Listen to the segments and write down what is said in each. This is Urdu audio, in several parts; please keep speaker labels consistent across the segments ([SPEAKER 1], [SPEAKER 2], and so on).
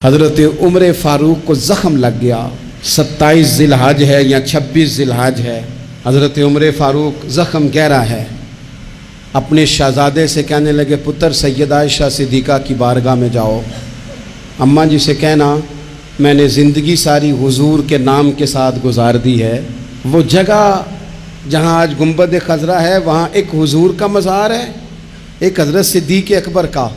[SPEAKER 1] حضرت عمر فاروق کو زخم لگ گیا، 27 ذی الحج ہے یا 26 ذی الحج ہے، حضرت عمر فاروق زخم گہرا ہے، اپنے شہزادے سے کہنے لگے پتر سیدہ عائشہ صدیقہ کی بارگاہ میں جاؤ، اماں جی سے کہنا میں نے زندگی ساری حضور کے نام کے ساتھ گزار دی ہے، وہ جگہ جہاں آج گنبد خضرا ہے وہاں ایک حضور کا مزار ہے، ایک حضرت صدیق اکبر کا،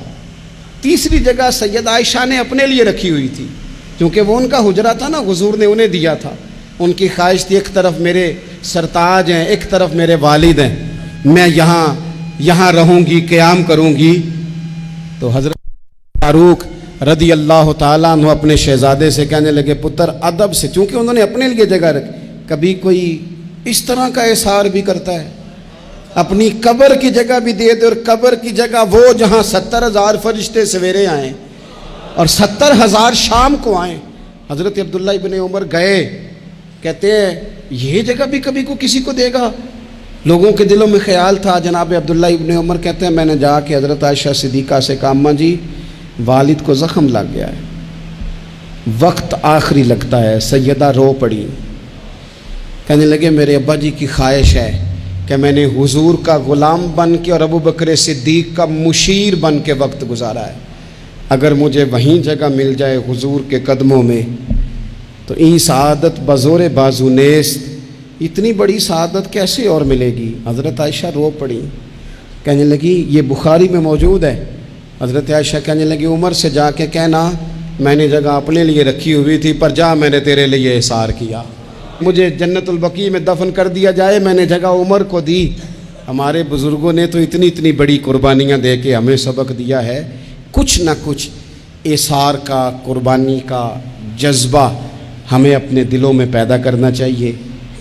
[SPEAKER 1] تیسری جگہ سیدہ عائشہ نے اپنے لیے رکھی ہوئی تھی کیونکہ وہ ان کا حجرہ تھا نا، حضور نے انہیں دیا تھا، ان کی خواہش تھی ایک طرف میرے سرتاج ہیں ایک طرف میرے والد ہیں، میں یہاں رہوں گی قیام کروں گی۔ تو حضرت فاروق رضی اللہ تعالیٰ عنہ اپنے شہزادے سے کہنے لگے پتر ادب سے، چونکہ انہوں نے اپنے لیے جگہ رکھی، کبھی کوئی اس طرح کا احسار بھی کرتا ہے، اپنی قبر کی جگہ بھی دے دے، اور قبر کی جگہ وہ جہاں 70,000 فرشتے سویرے آئیں اور 70,000 شام کو آئیں۔ حضرت عبداللہ ابن عمر گئے، کہتے ہیں یہ جگہ بھی کبھی کو کسی کو دے گا، لوگوں کے دلوں میں خیال تھا۔ جناب عبداللہ ابن عمر کہتے ہیں میں نے جا کے حضرت عائشہ صدیقہ سے کہا اماں جی والد کو زخم لگ گیا ہے، وقت آخری لگتا ہے، سیدہ رو پڑی، کہنے لگے میرے ابا جی کی خواہش ہے کہ میں نے حضور کا غلام بن کے اور ابو بکر صدیق کا مشیر بن کے وقت گزارا ہے، اگر مجھے وہیں جگہ مل جائے حضور کے قدموں میں تو این سعادت بزور بازو نیست، اتنی بڑی سعادت کیسے اور ملے گی۔ حضرت عائشہ رو پڑی، کہنے لگی یہ بخاری میں موجود ہے، حضرت عائشہ کہنے لگی عمر سے جا کے کہنا میں نے جگہ اپنے لیے رکھی ہوئی تھی پر جا میں نے تیرے لیے احسار کیا، مجھے جنت البقیع میں دفن کر دیا جائے، میں نے جگہ عمر کو دی۔ ہمارے بزرگوں نے تو اتنی بڑی قربانیاں دے کے ہمیں سبق دیا ہے، کچھ نہ کچھ احسار کا قربانی کا جذبہ ہمیں اپنے دلوں میں پیدا کرنا چاہیے،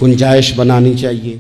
[SPEAKER 1] گنجائش بنانی چاہیے۔